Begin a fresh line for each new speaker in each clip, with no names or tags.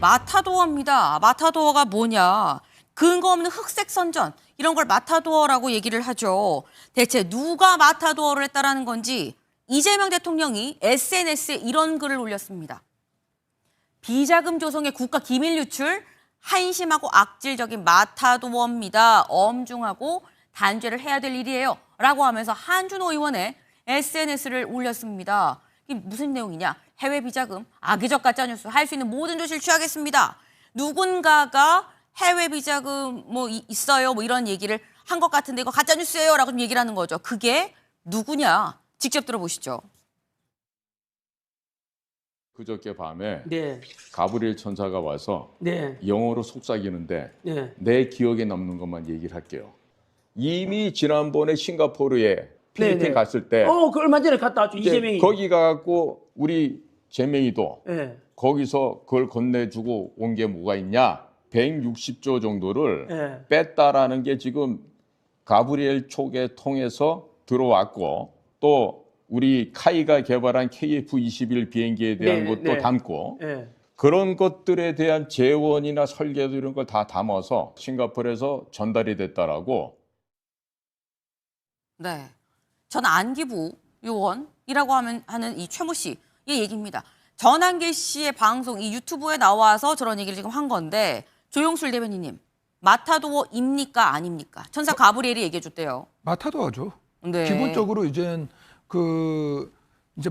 마타도어입니다. 마타도어가 뭐냐? 근거 없는 흑색 선전, 이런 걸 마타도어라고 얘기를 하죠. 대체 누가 마타도어를 했다라는 건지 이재명 대통령이 SNS에 이런 글을 올렸습니다. 비자금 조성의 국가 기밀 유출, 한심하고 악질적인 마타도어입니다. 엄중하고 단죄를 해야 될 일이에요. 라고 하면서 한준호 의원의 SNS를 올렸습니다. 이게 무슨 내용이냐? 해외 비자금, 악의적 가짜뉴스, 할 수 있는 모든 조치를 취하겠습니다. 누군가가 해외 비자금 뭐 있어요, 뭐 이런 얘기를 한 것 같은데 이거 가짜뉴스예요 라고 좀 얘기를 하는 거죠. 그게 누구냐? 직접 들어보시죠.
그저께 밤에
네.
가브리엘 천사가 와서
네.
영어로 속삭이는데
네.
내 기억에 남는 것만 얘기를 할게요. 이미 지난번에 싱가포르에 필리핀
네네.
갔을 때
그 얼마 전에 갔다 왔죠. 이재명이.
거기 가갖고 우리 재명이도
네.
거기서 그걸 건네주고 온 게 뭐가 있냐? 160조 정도를
네.
뺐다라는 게 지금 가브리엘 촉에 통해서 들어왔고, 또 우리 카이가 개발한 KF-21 비행기에 대한
네,
것도
네.
담고
네.
그런 것들에 대한 재원이나 설계도 이런 걸 다 담아서 싱가포르에서 전달이 됐다라고.
네, 전 안기부 요원이라고 하는 이 최모 씨의 얘기입니다. 전한길 씨의 방송, 이 유튜브에 나와서 저런 얘기를 지금 한 건데, 조용술 대변인님, 마타도어입니까 아닙니까? 천사 가브리엘이 얘기해 줬대요.
마타도어죠.
네.
기본적으로 이제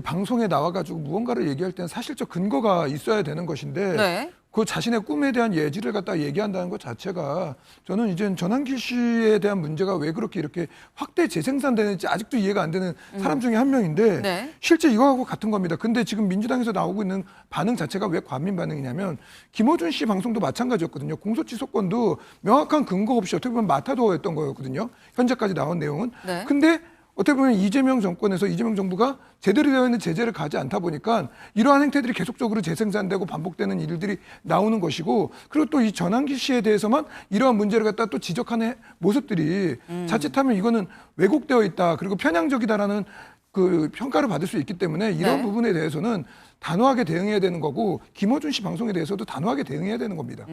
방송에 나와가지고 무언가를 얘기할 때는 사실적 근거가 있어야 되는 것인데
네.
그 자신의 꿈에 대한 예지를 갖다 얘기한다는 것 자체가 저는 이제 전한길 씨에 대한 문제가 왜 그렇게 이렇게 확대 재생산되는지 아직도 이해가 안 되는 사람 중에 한 명인데
네.
실제 이거하고 같은 겁니다. 근데 지금 민주당에서 나오고 있는 반응 자체가 왜 과민 반응이냐면 김어준 씨 방송도 마찬가지였거든요. 공소취소권도 명확한 근거 없이 어떻게 보면 마타도어였던 거였거든요. 현재까지 나온 내용은.
네.
근데 어떻게 보면 이재명 정권에서 이재명 정부가 제대로 되어 있는 제재를 가지 않다 보니까 이러한 행태들이 계속적으로 재생산되고 반복되는 일들이 나오는 것이고, 그리고 또 이 전한기 씨에 대해서만 이러한 문제를 갖다 또 지적하는 모습들이 자칫하면 이거는 왜곡되어 있다, 그리고 편향적이다라는 그 평가를 받을 수 있기 때문에 이런
네.
부분에 대해서는 단호하게 대응해야 되는 거고, 김어준 씨 방송에 대해서도 단호하게 대응해야 되는 겁니다.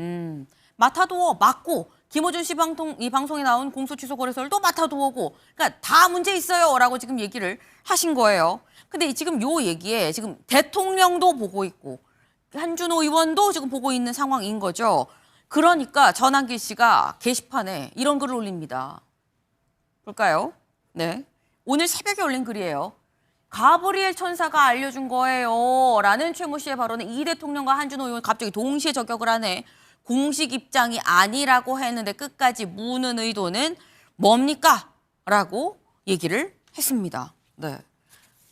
마타도어 맞고, 김어준 씨 이 방송에 나온 공소취소 거래설도 마타도어고, 그러니까 다 문제 있어요라고 지금 얘기를 하신 거예요. 근데 지금 요 얘기에 지금 대통령도 보고 있고 한준호 의원도 지금 보고 있는 상황인 거죠. 그러니까 전한길 씨가 게시판에 이런 글을 올립니다. 볼까요? 네. 오늘 새벽에 올린 글이에요. 가브리엘 천사가 알려준 거예요 라는 최모 씨의 발언에 이 대통령과 한준호 의원 갑자기 동시에 저격을 하네. 공식 입장이 아니라고 했는데 끝까지 무는 의도는 뭡니까? 라고 얘기를 했습니다. 네.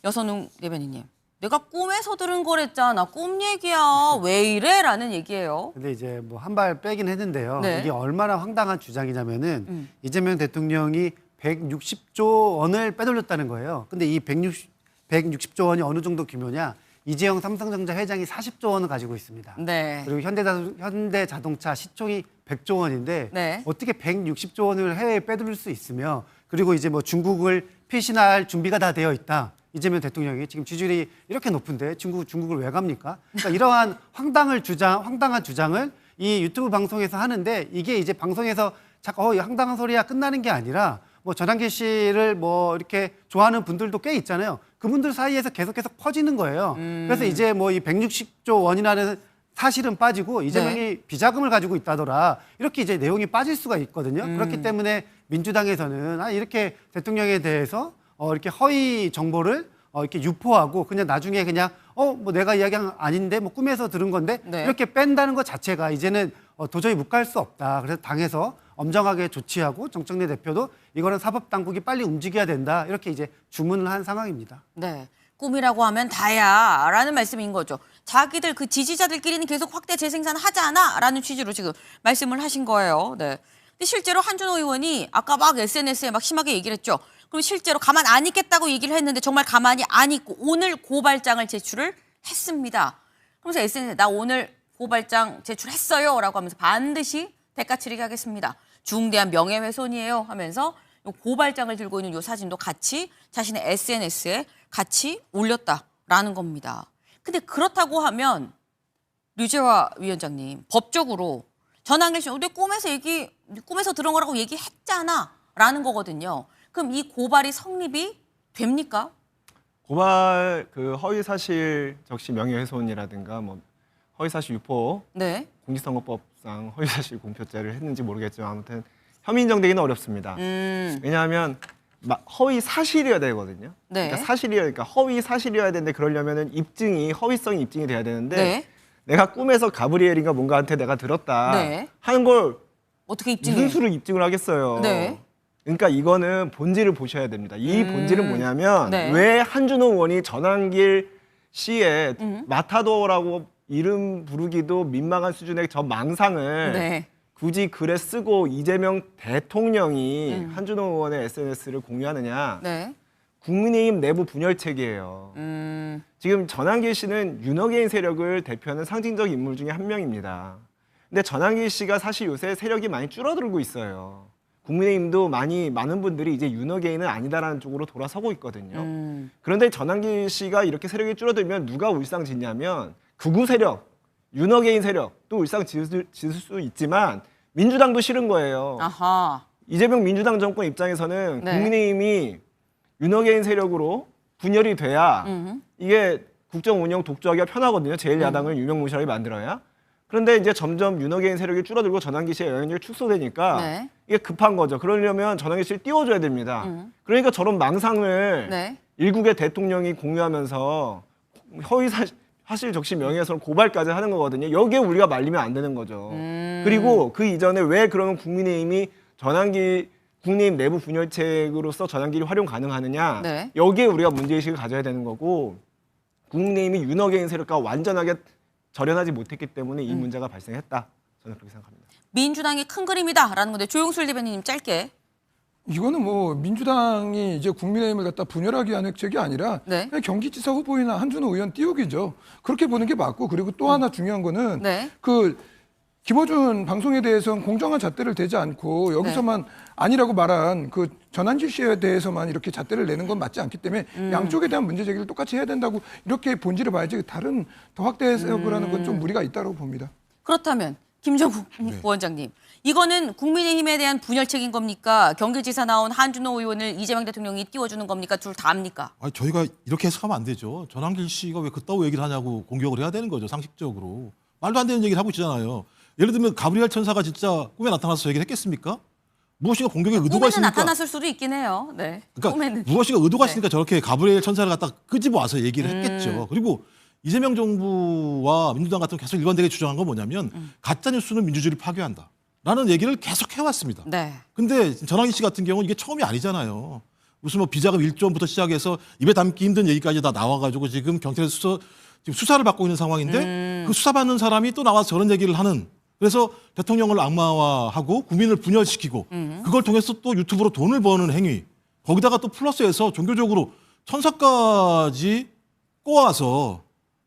여선웅 대변인님, 내가 꿈에서 들은 거랬잖아. 꿈 얘기야. 왜 이래? 라는 얘기예요.
근데 이제 뭐 한 발 빼긴 했는데요.
네.
이게 얼마나 황당한 주장이냐면은 이재명 대통령이 160조 원을 빼돌렸다는 거예요. 근데 이 160조 원이 어느 정도 규모냐? 이재용 삼성전자 회장이 40조 원을 가지고 있습니다.
네.
그리고 현대자동차 시총이 100조 원인데
네.
어떻게 160조 원을 해외에 빼돌릴 수 있으며, 그리고 이제 뭐 중국을 피신할 준비가 다 되어 있다. 이재명 대통령이 지금 지지율이 이렇게 높은데 중국을 왜 갑니까? 그러니까 이러한 황당한 주장을 이 유튜브 방송에서 하는데, 이게 이제 방송에서 자꾸 황당한 소리야 끝나는 게 아니라 뭐 전한길 씨를 뭐 이렇게 좋아하는 분들도 꽤 있잖아요. 그분들 사이에서 계속해서 퍼지는 거예요. 그래서 이제 뭐 이 160조 원이라는 사실은 빠지고 이재명이
네.
비자금을 가지고 있다더라, 이렇게 이제 내용이 빠질 수가 있거든요. 그렇기 때문에 민주당에서는 이렇게 대통령에 대해서 이렇게 허위 정보를 이렇게 유포하고 그냥 나중에 그냥 뭐 내가 이야기한 아닌데 뭐 꿈에서 들은 건데
네.
이렇게 뺀다는 것 자체가 이제는 도저히 묵갈 수 없다. 그래서 당에서 엄정하게 조치하고 정청래 대표도 이거는 사법당국이 빨리 움직여야 된다, 이렇게 이제 주문을 한 상황입니다.
네. 꿈이라고 하면 다야 라는 말씀인 거죠. 자기들 그 지지자들끼리는 계속 확대 재생산 하잖아 라는 취지로 지금 말씀을 하신 거예요. 네. 근데 실제로 한준호 의원이 아까 막 SNS에 막 심하게 얘기를 했죠. 그럼 실제로 가만 안 있겠다고 얘기를 했는데 정말 가만히 안 있고 오늘 고발장을 제출을 했습니다. 그러면서 SNS에 나 오늘 고발장 제출했어요 라고 하면서 반드시 대가 치르게 하겠습니다. 중대한 명예훼손이에요 하면서 요 고발장을 들고 있는 요 사진도 같이 자신의 SNS에 같이 올렸다라는 겁니다. 근데 그렇다고 하면 류재화 위원장님, 법적으로 전환길 씨, 내 꿈에서 들은 거라고 얘기했잖아라는 거거든요. 그럼 이 고발이 성립이 됩니까?
고발 허위 사실 적시 명예훼손이라든가 뭐 허위 사실 유포
네.
공직선거법상 허위 사실 공표죄를 했는지 모르겠지만 아무튼 혐의 인정되기는 어렵습니다. 왜냐하면 허위 사실이어야 되거든요.
네.
그러니까 사실이니까 허위 사실이어야 되는데 그러려면은 입증이 허위성이 입증이 돼야 되는데
네.
내가 꿈에서 가브리엘인가 뭔가한테 내가 들었다
네.
하는 걸
어떻게 입증해?
무슨 수로 입증을 하겠어요.
네.
그러니까 이거는 본질을 보셔야 됩니다. 이 본질은 뭐냐면
네.
왜 한준호 의원이 전환길 씨의 마타도라고 이름 부르기도 민망한 수준의 저 망상을
네.
굳이 글에 쓰고 이재명 대통령이 한준호 의원의 SNS를 공유하느냐.
네.
국민의힘 내부 분열책이에요. 지금 전환길 씨는 윤호개인 세력을 대표하는 상징적 인물 중에 한 명입니다. 근데 전환길 씨가 사실 요새 세력이 많이 줄어들고 있어요. 국민의힘도 많은 분들이 이제 윤호개인은 아니다라는 쪽으로 돌아서고 있거든요. 그런데 전환길 씨가 이렇게 세력이 줄어들면 누가 울상짓냐면 극우 세력, 윤호개인 세력도 울상짓을 수 있지만 민주당도 싫은 거예요.
아하.
이재명 민주당 정권 입장에서는
네.
국민의힘이 윤호개인 세력으로 분열이 돼야 이게 국정 운영 독주하기가 편하거든요. 제1야당을 유명무실하게 만들어야. 그런데 이제 점점 윤호개인 세력이 줄어들고 전환기 씨의 영향력이 축소되니까
네.
이게 급한 거죠. 그러려면 전환기 씨를 띄워줘야 됩니다. 그러니까 저런 망상을
네.
일국의 대통령이 공유하면서 허위 사실 적시 명예훼손 고발까지 하는 거거든요. 여기에 우리가 말리면 안 되는 거죠. 그리고 그 이전에 왜 그러면 국민의힘이 전환기 국민의힘 내부 분열책으로서 전환기를 활용 가능하느냐.
네.
여기에 우리가 문제의식을 가져야 되는 거고 국민의힘이 윤호개인 세력과 완전하게 절연하지 못했기 때문에 이 문제가 발생했다. 저는 그렇게 생각합니다.
민주당이 큰 그림이다라는 건데 조용술 대변인님 짧게.
이거는 뭐 민주당이 이제 국민의힘을 갖다 분열하기 위한 핵책이 아니라
네.
그냥 경기지사 후보이나 한준호 의원 띄우기죠. 그렇게 보는 게 맞고, 그리고 또 하나 중요한 거는
네.
그 김어준 방송에 대해서는 공정한 잣대를 대지 않고 여기서만 아니라고 말한 그 전환길 씨에 대해서만 이렇게 잣대를 내는 건 맞지 않기 때문에 양쪽에 대한 문제 제기를 똑같이 해야 된다고 이렇게 본질을 봐야지 다른 더 확대 해석을 하는 건 좀 무리가 있다고 봅니다.
그렇다면 김정국 부원장님, 이거는 국민의힘에 대한 분열책인 겁니까? 경기지사 나온 한준호 의원을 이재명 대통령이 띄워주는 겁니까? 둘 다입니까?
아니, 저희가 이렇게 해석하면 안 되죠. 전환길 씨가 왜 그따위 얘기를 하냐고 공격을 해야 되는 거죠. 상식적으로. 말도 안 되는 얘기를 하고 있잖아요. 예를 들면 가브리엘 천사가 진짜 꿈에 나타나서 얘기를 했겠습니까? 무엇인가 공격의 의도가
꿈에는
있으니까.
나타났을 수도 있긴 해요. 네.
그러니까
꿈에는.
무엇인가 의도가
네.
있으니까 저렇게 가브리엘 천사를 갖다 끄집어 와서 얘기를 했겠죠. 그리고 이재명 정부와 민주당 같은 계속 일관되게 주장한 건 뭐냐면 가짜 뉴스는 민주주의를 파괴한다. 라는 얘기를 계속 해왔습니다.
네.
근데 전환기 씨 같은 경우는 이게 처음이 아니잖아요. 무슨 뭐 비자금 1조원부터 시작해서 입에 담기 힘든 얘기까지 다 나와가지고 지금 경찰에서 지금 수사를 받고 있는 상황인데 그 수사받는 사람이 또 나와서 저런 얘기를 하는, 그래서 대통령을 악마화하고 국민을 분열시키고 그걸 통해서 또 유튜브로 돈을 버는 행위, 거기다가 또 플러스해서 종교적으로 천사까지 꼬아서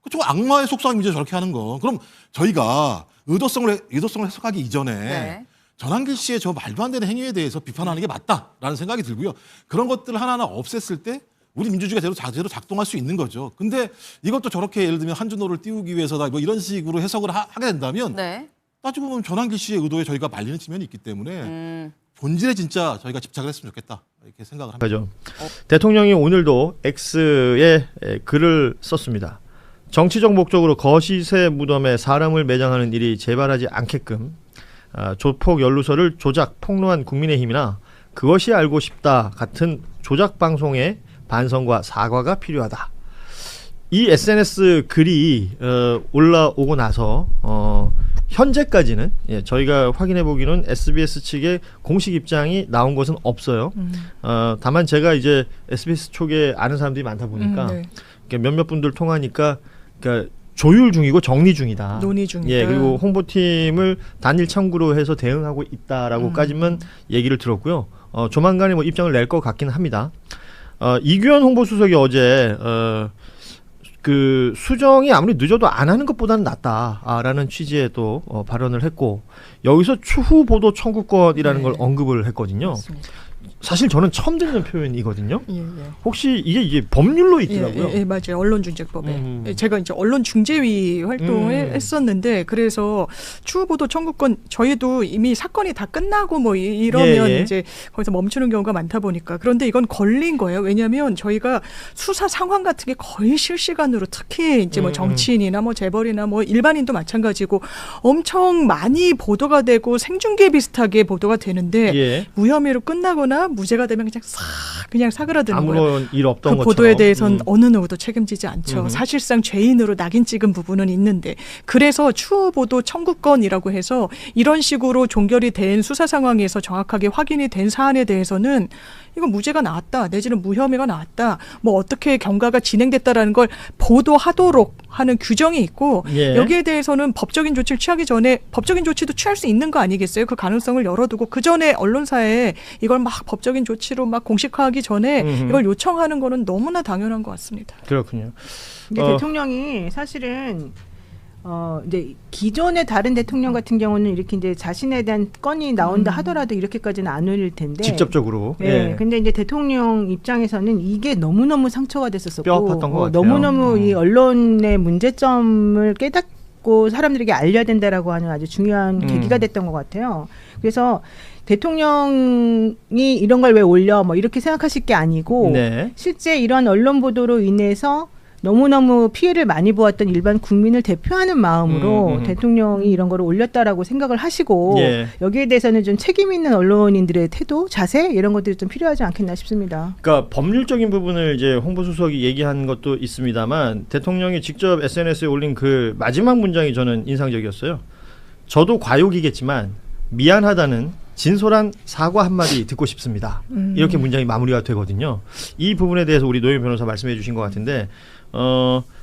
좀 악마의 속성입니다. 저렇게 하는 거. 그럼 저희가 의도성을 해석하기 이전에
네.
전환길 씨의 저 말도 안 되는 행위에 대해서 비판하는 게 맞다라는 생각이 들고요. 그런 것들을 하나하나 없앴을 때 우리 민주주의가 제대로 작동할 수 있는 거죠. 근데 이것도 저렇게 예를 들면 한준호를 띄우기 위해서다 뭐 이런 식으로 해석을 하게 된다면
네.
따지고 보면 전환길 씨의 의도에 저희가 말리는 측면이 있기 때문에 본질에 진짜 저희가 집착을 했으면 좋겠다 이렇게 생각을 합니다.
그죠. 대통령이 오늘도 X에 글을 썼습니다. 정치적 목적으로 거시세 무덤에 사람을 매장하는 일이 재발하지 않게끔 조폭 연루설을 조작 폭로한 국민의힘이나 그것이 알고 싶다 같은 조작 방송의 반성과 사과가 필요하다. 이 SNS 글이 올라오고 나서 현재까지는 저희가 확인해 보기는 SBS 측의 공식 입장이 나온 것은 없어요. 다만 제가 이제 SBS 쪽에 아는 사람들이 많다 보니까 몇몇 분들 통하니까 그러니까 조율 중이고 정리 중이다.
논의 중이다.
예, 그리고 홍보팀을 단일 청구로 해서 대응하고 있다라고까지만 얘기를 들었고요. 조만간에 뭐 입장을 낼 것 같기는 합니다. 이규현 홍보수석이 어제 그 수정이 아무리 늦어도 안 하는 것보다는 낫다라는 취지의 또 발언을 했고, 여기서 추후 보도 청구권이라는 걸 언급을 했거든요.
맞습니다.
사실 저는 처음 듣는 표현이거든요.
예, 예.
혹시 이게 법률로 있더라고요.
예, 맞아요. 언론중재법에. 예, 제가 이제 언론중재위 활동을 했었는데 그래서 추후보도 청구권 저희도 이미 사건이 다 끝나고 뭐 이러면
예, 예.
이제 거기서 멈추는 경우가 많다 보니까 그런데 이건 걸린 거예요. 왜냐하면 저희가 수사 상황 같은 게 거의 실시간으로 특히 이제 뭐 정치인이나 뭐 재벌이나 뭐 일반인도 마찬가지고 엄청 많이 보도가 되고 생중계 비슷하게 보도가 되는데
예.
무혐의로 끝나거나 무죄가 되면 그냥 사그라드는 거예요.
아무런 일 없던
그
것처럼.
보도에 대해서는 어느 누구도 책임지지 않죠. 사실상 죄인으로 낙인 찍은 부분은 있는데 그래서 추후 보도 청구권이라고 해서 이런 식으로 종결이 된 수사 상황에서 정확하게 확인이 된 사안에 대해서는 이건 무죄가 나왔다 내지는 무혐의가 나왔다 뭐 어떻게 경과가 진행됐다라는 걸 보도하도록 하는 규정이 있고
예.
여기에 대해서는 법적인 조치를 취하기 전에 법적인 조치도 취할 수 있는 거 아니겠어요? 그 가능성을 열어두고 그 전에 언론사에 이걸 막 법적인 조치로 막 공식화하기 전에 이걸 요청하는 거는 너무나 당연한 것 같습니다.
그렇군요.
근데 대통령이 사실은 이제 기존의 다른 대통령 같은 경우는 이렇게 이제 자신에 대한 건이 나온다 하더라도 이렇게까지는 안 올릴 텐데
직접적으로.
네.
예.
근데 이제 대통령 입장에서는 이게 너무너무 상처가 됐었고
뼈 아팠던 것 같아요.
너무너무 이 언론의 문제점을 깨닫고 사람들에게 알려야 된다라고 하는 아주 중요한 계기가 됐던 것 같아요. 그래서 대통령이 이런 걸 왜 올려 뭐 이렇게 생각하실 게 아니고
네.
실제 이런 언론 보도로 인해서 너무너무 피해를 많이 보았던 일반 국민을 대표하는 마음으로 대통령이 이런 거를 올렸다라고 생각을 하시고
예.
여기에 대해서는 좀 책임 있는 언론인들의 태도, 자세 이런 것들이 좀 필요하지 않겠나 싶습니다.
그러니까 법률적인 부분을 이제 홍보수석이 얘기한 것도 있습니다만 대통령이 직접 SNS에 올린 그 마지막 문장이 저는 인상적이었어요. 저도 과욕이겠지만 미안하다는 진솔한 사과 한마디 듣고 싶습니다. 이렇게 문장이 마무리가 되거든요. 이 부분에 대해서 우리 노영 변호사 말씀해 주신 것 같은데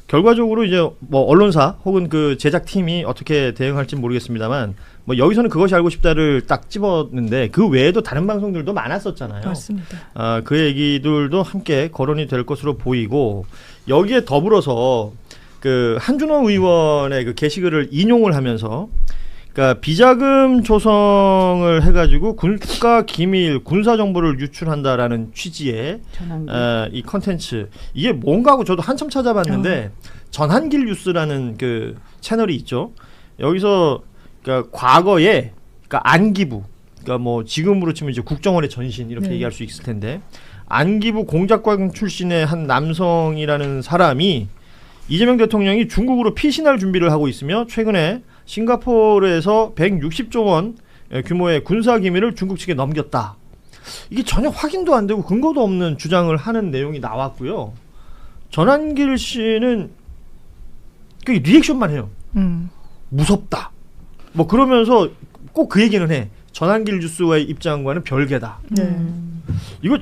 결과적으로 이제 뭐 언론사 혹은 그 제작팀이 어떻게 대응할지 모르겠습니다만 뭐 여기서는 그것이 알고 싶다를 딱 집었는데 그 외에도 다른 방송들도 많았었잖아요.
맞습니다.
그 얘기들도 함께 거론이 될 것으로 보이고 여기에 더불어서 그 한준호 의원의 그 게시글을 인용을 하면서 그러니까 비자금 조성을 해가지고 국가 기밀 군사 정보를 유출한다라는 취지의 이 컨텐츠 이게 뭔가 하고 저도 한참 찾아봤는데 전한길 뉴스라는 그 채널이 있죠. 여기서 그러니까 과거에 그러니까 안기부 그러니까 뭐 지금으로 치면 이제 국정원의 전신 이렇게 얘기할 수 있을 텐데 안기부 공작관 출신의 한 남성이라는 사람이 이재명 대통령이 중국으로 피신할 준비를 하고 있으며 최근에 싱가포르에서 160조 원 규모의 군사 기밀을 중국 측에 넘겼다. 이게 전혀 확인도 안 되고 근거도 없는 주장을 하는 내용이 나왔고요. 전한길 씨는 그 리액션만 해요. 무섭다. 뭐 그러면서 꼭 그 얘기는 해. 전한길 뉴스와의 입장과는 별개다. 이거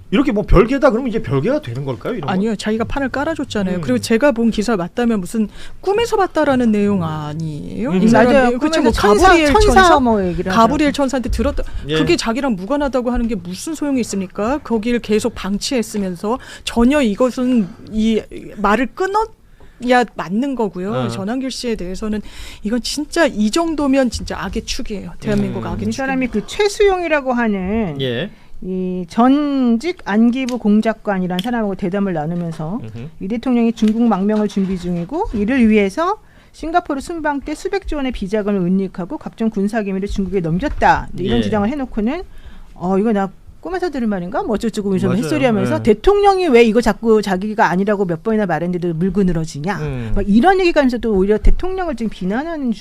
이렇게 뭐 별개다 그러면 이제 별개가 되는 걸까요? 이런
아니요. 자기가 판을 깔아줬잖아요. 그리고 제가 본 기사 맞다면 무슨 꿈에서 봤다라는 내용 아니에요? 이 사람이
맞아요.
그렇죠. 뭐
천사 뭐 얘기를
가브리엘 천사한테 들었다.
예.
그게 자기랑 무관하다고 하는 게 무슨 소용이 있습니까? 거기를 계속 방치했으면서 전혀 이것은 이 말을 끊어야 맞는 거고요. 전한길 씨에 대해서는 이건 진짜 이 정도면 진짜 악의 축이에요. 대한민국 악의 축.
이 사람이 그 최수용이라고 하는
예.
이 전직 안기부 공작관이라는 사람하고 대담을 나누면서 이 대통령이 중국 망명을 준비 중이고 이를 위해서 싱가포르 순방 때 수백조 원의 비자금을 은닉하고 각종 군사 기밀을 중국에 넘겼다. 이런
예.
주장을 해놓고는 이거 나 꿈에서 들은 말인가? 뭐 어쩌고 저쩌고
맞아요.
햇소리하면서
네.
대통령이 왜 이거 자꾸 자기가 아니라고 몇 번이나 말했는데도 물고 늘어지냐? 막 이런 얘기가 하면서도 오히려 대통령을 지금 비난하는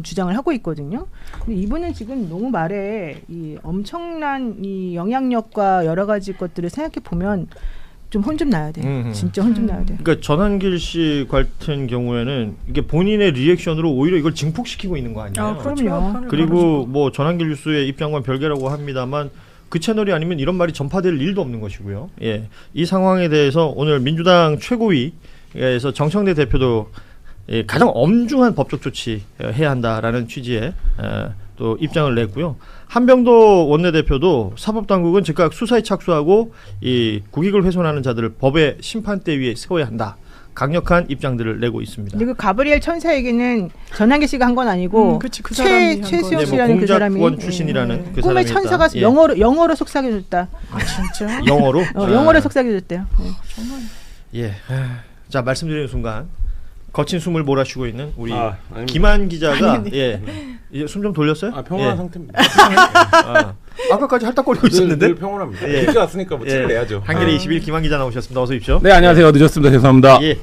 주장을 하고 있거든요. 근데 이분은 지금 너무 말에 이 엄청난 이 영향력과 여러 가지 것들을 생각해 보면 좀 혼 좀 나야 돼. 진짜 혼 좀 나야 돼.
그러니까 전한길 씨 같은 경우에는 이게 본인의 리액션으로 오히려 이걸 증폭시키고 있는 거 아니에요?
그럼요.
그리고 뭐 전한길 뉴스의 입장과 별개라고 합니다만 그 채널이 아니면 이런 말이 전파될 일도 없는 것이고요. 예, 이 상황에 대해서 오늘 민주당 최고위에서 정청래 대표도 가장 엄중한 법적 조치 해야 한다라는 취지의 또 입장을 냈고요. 한병도 원내대표도 사법당국은 즉각 수사에 착수하고 이 국익을 훼손하는 자들을 법의 심판대 위에 세워야 한다. 강력한 입장들을 내고 있습니다.
그리고 가브리엘 천사 얘기는 전한기 씨가 한 건 아니고
그치, 그 사람이 한
최수영
거지.
씨라는 그 사람이
공작원 출신이라는 그
꿈의
사람이
천사가
있다. 예.
영어로 속삭여줬다.
진짜?
영어로
영어로 속삭여줬대요.
예. 자, 말씀드리는 순간 거친 숨을 몰아쉬고 있는 우리
아닙니다.
김한 기자가 예. 이제 숨 좀 돌렸어요?
평온한
예.
상태입니다.
아까까지 할딱거리고 있었는데.
늘 평온합니다.
예.
늦게 왔으니까 뭐 티를 내야죠.
한겨레 21 김한 기자 나오셨습니다. 어서 오십시오.
네, 안녕하세요. 늦었습니다. 죄송합니다.
예.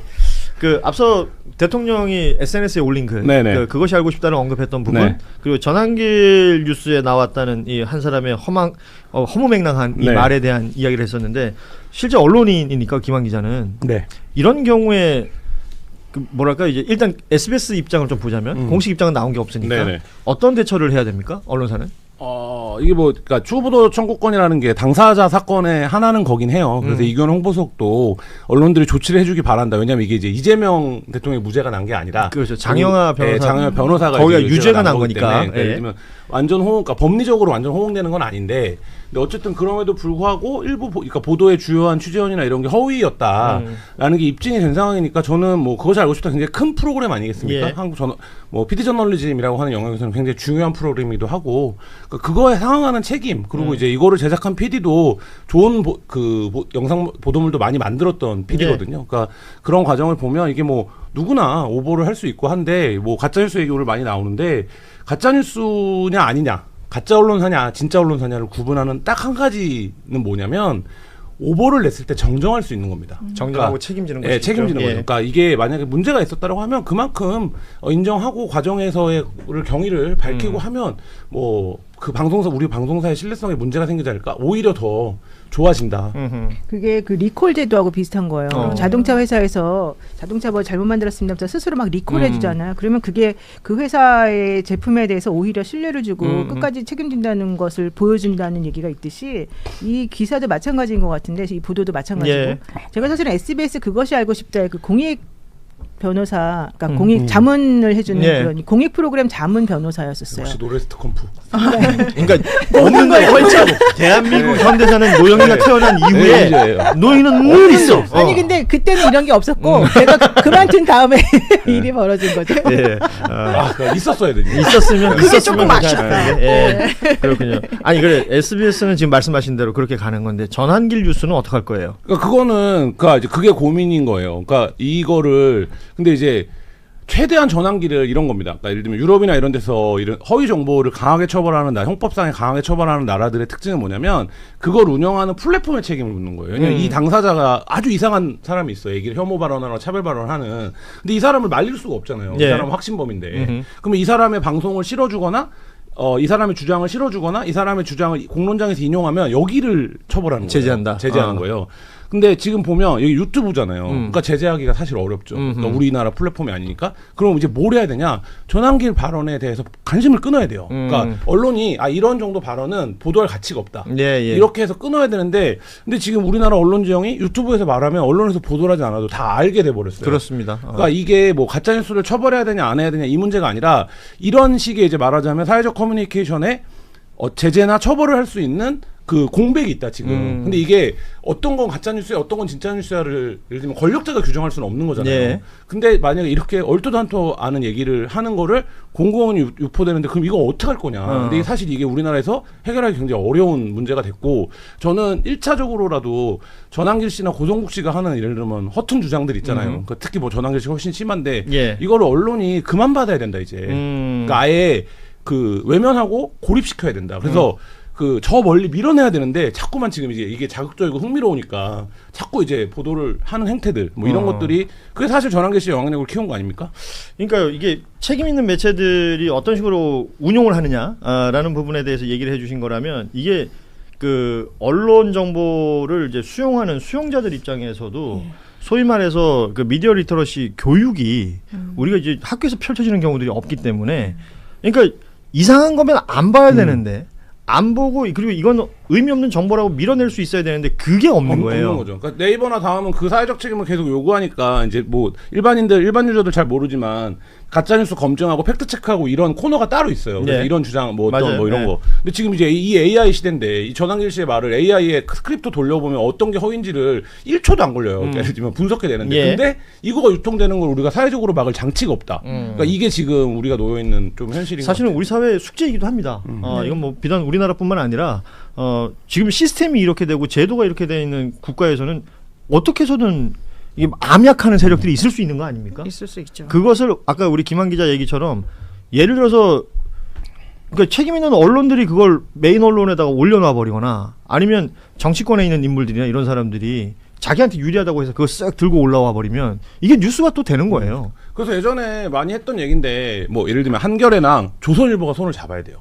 그 앞서 대통령이 SNS에 올린 글,
네네.
그것이 알고 싶다는 언급했던 부분,
네.
그리고 전한길 뉴스에 나왔다는 이 한 사람의 허무맹랑한 이
네.
말에 대한 이야기를 했었는데, 실제 언론인이니까 김한 기자는
네.
이런 경우에 그 뭐랄까 이제 일단 SBS 입장을 좀 보자면 공식 입장은 나온 게 없으니까
네네.
어떤 대처를 해야 됩니까? 언론사는?
이게 뭐, 그러니까 추후보도 청구권이라는 게 당사자 사건의 하나는 거긴 해요. 그래서 이견 홍보석도 언론들이 조치를 해주기 바란다. 왜냐하면 이게 이제 이재명 대통령의 무죄가 난 게 아니라
그렇죠. 장영하 변호사,
장영하 변호사가
거기가
이제
유죄가 난
거기
거니까.
때문에, 예를 들면 완전 그러니까 법리적으로 완전 호응되는 건 아닌데, 근데 어쨌든 그럼에도 불구하고 일부 그러니까 보도의 주요한 취재원이나 이런 게 허위였다라는 게 입증이 된 상황이니까 저는 뭐 그것이 알고 싶다 굉장히 큰 프로그램 아니겠습니까?
예.
한국 뭐 PD 저널리즘이라고 하는 영역에서는 굉장히 중요한 프로그램이기도 하고 그러니까 그거에 상응하는 책임 그리고 이제 이거를 제작한 PD도 좋은 영상 보도물도 많이 만들었던 PD거든요. 그러니까 그런 과정을 보면 이게 뭐 누구나 오보를 할 수 있고 한데 뭐 가짜뉴스 얘기 오늘 많이 나오는데 가짜뉴스냐 아니냐 가짜 언론사냐 진짜 언론사냐를 구분하는 딱 한 가지는 뭐냐면 오보를 냈을 때 정정할 수 있는 겁니다.
정정하고 책임지는 거죠.
예, 책임지는 거죠. 그러니까 이게 만약에 문제가 있었다고 하면 그만큼 인정하고 과정에서의 경위를 밝히고 하면 뭐 그 방송사 우리 방송사의 신뢰성에 문제가 생기지 않을까? 오히려 더 좋아진다.
그게 그 리콜 제도하고 비슷한 거예요. 자동차 회사에서 자동차 뭐 잘못 만들었습니다. 스스로 막 리콜해 주잖아요. 그러면 그게 그 회사의 제품에 대해서 오히려 신뢰를 주고 끝까지 책임진다는 것을 보여준다는 얘기가 있듯이 이 기사도 마찬가지인 것 같은데 이 보도도 마찬가지고
예.
제가 사실은 SBS 그것이 알고 싶다의 그 공익 변호사, 그러니까 공익 자문을 해주는
예.
그런 공익 프로그램 자문 변호사였었어요.
역시 노레스트 컴프.
그러니까 없는 거에 걸쳐. 대한민국 현대사는 노영이가 태어난 이후에
문제예요.
노영이는 늘 있어.
아니 근데 그때는 이런 게 없었고 제가 그만둔 다음에 일이 벌어진 거죠.
예.
그러니까 있었어야 되지.
있었으면
그게
있었으면
조금
괜찮을 텐데. 예. 그렇군요. 아니 그래 SBS는 지금 말씀하신 대로 그렇게 가는 건데 전한길 뉴스는 어떻게 할 거예요?
그러니까 그거는 이제 그게 고민인 거예요. 그러니까 이거를 근데 이제 최대한 전환기를 이런 겁니다. 그러니까 예를 들면 유럽이나 이런 데서 이런 허위 정보를 강하게 처벌하는 형법상에 강하게 처벌하는 나라들의 특징은 뭐냐면 그걸 운영하는 플랫폼의 책임을 묻는 거예요. 왜냐면 이 당사자가 아주 이상한 사람이 있어요. 얘기를 혐오 발언하거나 차별 발언하는. 근데 이 사람을 말릴 수가 없잖아요.
예.
이 사람은 확신범인데. 그러면 이 사람의 방송을 실어주거나 이 사람의 주장을 실어주거나 이 사람의 주장을 공론장에서 인용하면 여기를 처벌하는 거예요.
제재한다.
제재하는 거예요. 근데 지금 보면 여기 유튜브잖아요. 그러니까 제재하기가 사실 어렵죠. 그러니까 우리나라 플랫폼이 아니니까. 그럼 이제 뭘 해야 되냐? 전환길 발언에 대해서 관심을 끊어야 돼요. 그러니까 언론이 이런 정도 발언은 보도할 가치가 없다.
예, 예.
이렇게 해서 끊어야 되는데 근데 지금 우리나라 언론 지형이 유튜브에서 말하면 언론에서 보도를 하지 않아도 다 알게 돼 버렸어요.
그렇습니다.
그러니까 이게 뭐 가짜 뉴스를 처벌해야 되냐 안 해야 되냐 이 문제가 아니라 이런 식의 이제 말하자면 사회적 커뮤니케이션에 제재나 처벌을 할 수 있는 그 공백이 있다 지금. 근데 이게 어떤 건 가짜 뉴스야, 어떤 건 진짜 뉴스야를 예를 들면 권력자가 규정할 수는 없는 거잖아요.
예.
근데 만약에 이렇게 얼토당토 않은 얘기를 하는 거를 공공연히 유포되는데 그럼 이거 어떻게 할 거냐. 근데 사실 이게 우리나라에서 해결하기 굉장히 어려운 문제가 됐고 저는 1차적으로라도 전한길 씨나 고성국 씨가 하는 예를 들면 허튼 주장들 있잖아요. 그러니까 특히 뭐 전한길 씨가 훨씬 심한데
예.
이거를 언론이 그만 받아야 된다 이제. 그러니까 아예 그 외면하고 고립시켜야 된다. 그래서 저 멀리 밀어내야 되는데 자꾸만 지금 이제 이게 자극적이고 흥미로우니까 자꾸 이제 보도를 하는 행태들 뭐 이런 것들이 그게 사실 전한길 씨의 영향력을 키운 거 아닙니까?
그러니까 이게 책임 있는 매체들이 어떤 식으로 운용을 하느냐라는 부분에 대해서 얘기를 해주신 거라면 이게 그 언론 정보를 이제 수용하는 수용자들 입장에서도 소위 말해서 그 미디어 리터러시 교육이 우리가 이제 학교에서 펼쳐지는 경우들이 없기 때문에 그러니까 이상한 거면 안 봐야 되는데 안 보고 그리고 이건 의미 없는 정보라고 밀어낼 수 있어야 되는데 그게 없는 거예요.
없는 거죠. 그러니까 네이버나 다음은 그 사회적 책임을 계속 요구하니까 이제 뭐 일반 유저들 잘 모르지만 가짜뉴스 검증하고 팩트 체크하고 이런 코너가 따로 있어요. 그래서
네.
이런 주장 뭐 어떤
맞아요.
뭐 이런
네.
거. 근데 지금 이제 이 AI 시대인데 이 전환길 씨의 말을 AI에 스크립트 돌려보면 어떤 게 허위인지를 1초도 안 걸려요. 예를 들면 분석해내는데.
예.
근데 이거가 유통되는 걸 우리가 사회적으로 막을 장치가 없다. 그러니까 이게 지금 우리가 놓여 있는 좀 현실인 것
사실은
같아요.
우리 사회의 숙제이기도 합니다. 이건 뭐 비단 우리나라뿐만 아니라 지금 시스템이 이렇게 되고 제도가 이렇게 되어 있는 국가에서는 어떻게 해서든 이게 암약하는 세력들이 있을 수 있는 거 아닙니까?
있을 수 있죠.
그것을 아까 우리 김한 기자 얘기처럼 예를 들어서 그러니까 책임 있는 언론들이 그걸 메인 언론에다가 올려놔 버리거나 아니면 정치권에 있는 인물들이나 이런 사람들이 자기한테 유리하다고 해서 그거 쓱 들고 올라와 버리면 이게 뉴스가 또 되는 거예요.
그래서 예전에 많이 했던 얘기인데 뭐 예를 들면 한겨레랑 조선일보가 손을 잡아야 돼요.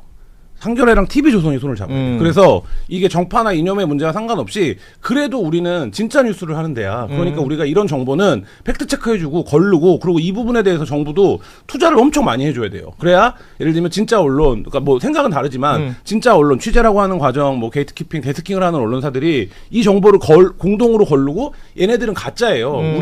한겨레랑 TV조선이 손을 잡아야 돼요. 그래서 이게 정파나 이념의 문제와 상관없이 그래도 우리는 진짜 뉴스를 하는 데야. 그러니까 우리가 이런 정보는 팩트 체크해주고 걸르고 그리고 이 부분에 대해서 정부도 투자를 엄청 많이 해줘야 돼요. 그래야 예를 들면 진짜 언론, 그러니까 뭐 생각은 다르지만 진짜 언론 취재라고 하는 과정, 뭐 게이트키핑, 데스킹을 하는 언론사들이 이 정보를 공동으로 걸르고 얘네들은 가짜예요.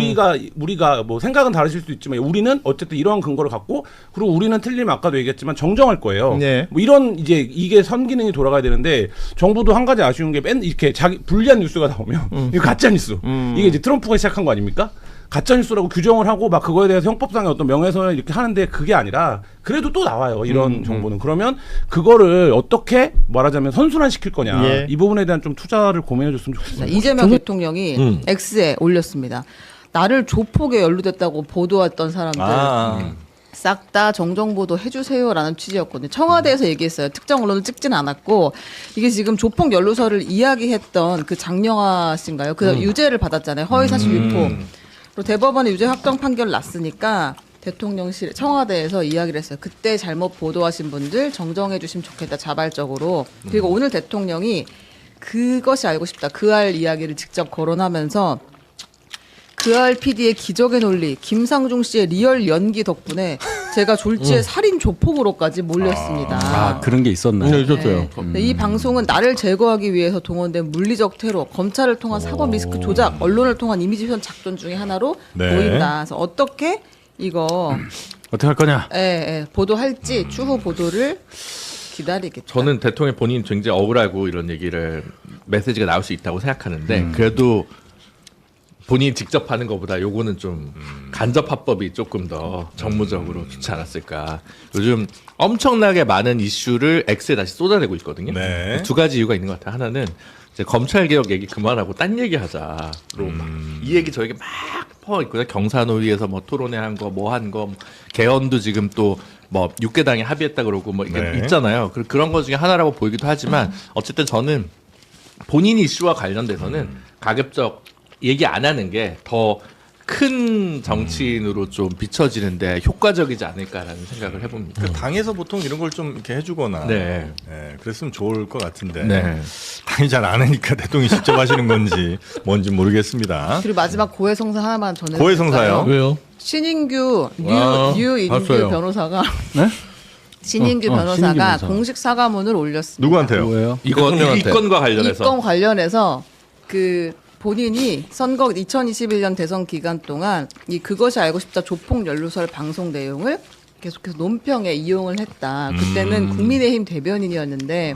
우리가 뭐 생각은 다르실 수도 있지만 우리는 어쨌든 이러한 근거를 갖고 그리고 우리는 틀리면 아까도 얘기했지만 정정할 거예요.
네.
뭐 이런 이게 선기능이 돌아가야 되는데 정부도 한 가지 아쉬운 게 맨 이렇게 자기 불리한 뉴스가 나오면 이거 가짜 뉴스. 이게 이제 트럼프가 시작한 거 아닙니까? 가짜 뉴스라고 규정을 하고 막 그거에 대해서 형법상의 어떤 명예훼손을 이렇게 하는데 그게 아니라 그래도 또 나와요. 이런 정보는. 그러면 그거를 어떻게 말하자면 선순환시킬 거냐.
예.
이 부분에 대한 좀 투자를 고민해 줬으면 좋겠습니다.
이재명 대통령이 X에 올렸습니다. 나를 조폭에 연루됐다고 보도했던 사람들 싹 다 정정보도 해주세요라는 취지였거든요. 청와대에서 얘기했어요. 특정 언론을 찍진 않았고 이게 지금 조폭 연루설을 이야기했던 그 장영하 씨인가요? 그 유죄를 받았잖아요. 허위사실 유포. 그리고 대법원의 유죄 확정 판결 났으니까 대통령실 청와대에서 이야기를 했어요. 그때 잘못 보도하신 분들 정정해 주시면 좋겠다 자발적으로. 그리고 오늘 대통령이 그것이 알고 싶다. 그 알 이야기를 직접 거론하면서 그알 PD의 기적의 논리, 김상중 씨의 리얼 연기 덕분에 제가 졸지에 살인 조폭으로까지 몰렸습니다.
그런 게 있었나요?
네, 있었어요.
네, 이 방송은 나를 제거하기 위해서 동원된 물리적 테러, 검찰을 통한 사법 리스크 조작, 언론을 통한 이미지 훼손 작전 중에 하나로 보인다. 그래서 어떻게 이거
어떻게 할 거냐?
보도할지 추후 보도를 기다리겠다.
저는 대통령 본인 굉장히 억울하고 이런 얘기를 메시지가 나올 수 있다고 생각하는데 그래도 본인이 직접 하는 것보다 요거는 좀 간접 화법이 조금 더 정무적으로 좋지 않았을까. 요즘 엄청나게 많은 이슈를 X에 다시 쏟아내고 있거든요.
네.
두 가지 이유가 있는 것 같아요. 하나는 이제 검찰개혁 얘기 그만하고 딴 얘기 하자로 이 얘기 저에게 막 퍼 있거든요. 경사노위에서 뭐 토론회 한 거 뭐 한 거 개헌도 지금 또 뭐 6개당이 합의했다 그러고 뭐 이게 있잖아요. 그런 것 중에 하나라고 보이기도 하지만 어쨌든 저는 본인 이슈와 관련돼서는 가급적 얘기 안 하는 게 더 큰 정치인으로 좀 비춰지는데 효과적이지 않을까라는 생각을 해봅니다.
그 당에서 보통 이런 걸 좀 이렇게 해주거나, 그랬으면 좋을 것 같은데 당이 잘 안 하니까 대통령이 직접 하시는 건지 뭔지 모르겠습니다.
그리고 마지막 고해성사 하나만 전해.
고해성사요?
왜요?
신인규 뉴인규
봤어요.
변호사가 신인규 변호사가 공식 사과문을 올렸습니다.
누구한테요?
이건과 관련해서.
이건 관련해서 그 본인이 선거 2021년 대선 기간 동안 이 그것이 알고 싶다 조폭 연루설 방송 내용을 계속해서 논평에 이용을 했다. 그때는 국민의힘 대변인이었는데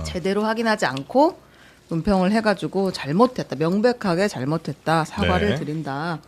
제대로 확인하지 않고 논평을 해가지고 잘못했다. 명백하게 잘못했다. 사과를 드린다.